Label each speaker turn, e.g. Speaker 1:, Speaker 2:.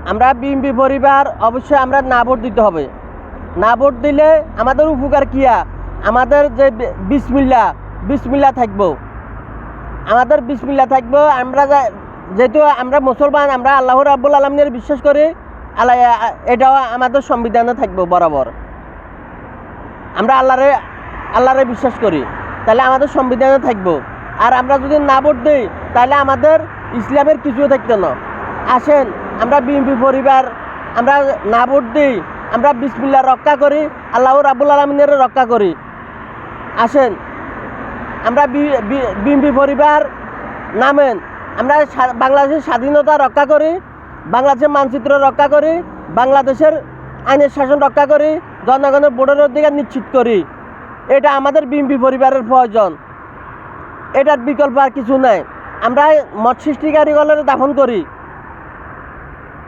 Speaker 1: আমরা বিএনপি পরিবার অবশ্যই আমরা না ভোট দিতে হবে। না ভোট দিলে আমাদের উপকার কিয়া, আমাদের যে বিসমিল্লা থাকবো, আমাদের বিসমিল্লা থাকবো। আমরা যেহেতু আমরা মুসলমান, আমরা আল্লাহ রাব্বুল আলামিনের বিশ্বাস করি, আল্লাহ এটাও আমাদের সংবিধানে থাকবো বরাবর। আমরা আল্লাহরে বিশ্বাস করি, তাহলে আমাদের সংবিধানে থাকবো। আর আমরা যদি না ভোট দিই তাহলে আমাদের ইসলামের কিছুও থাকতো না। আসেন আমরা বিএনপি পরিবার আমরা না ভোট দিই, আমরা বিসমিল্লাহ রক্ষা করি, আল্লাহ রাব্বুল আলামিনের রক্ষা করি। আসেন আমরা বিএনপি পরিবার নামেন, আমরা বাংলাদেশের স্বাধীনতা রক্ষা করি, বাংলাদেশের মানচিত্র রক্ষা করি, বাংলাদেশের আইনের শাসন রক্ষা করি, জনগণের ভোটের অধিকার নিশ্চিত করি। এটা আমাদের বিএনপি পরিবারের প্রয়োজন, এটার বিকল্প আর কিছু নাই। আমরা মত সৃষ্টিকারীগুলোর দাফন করি।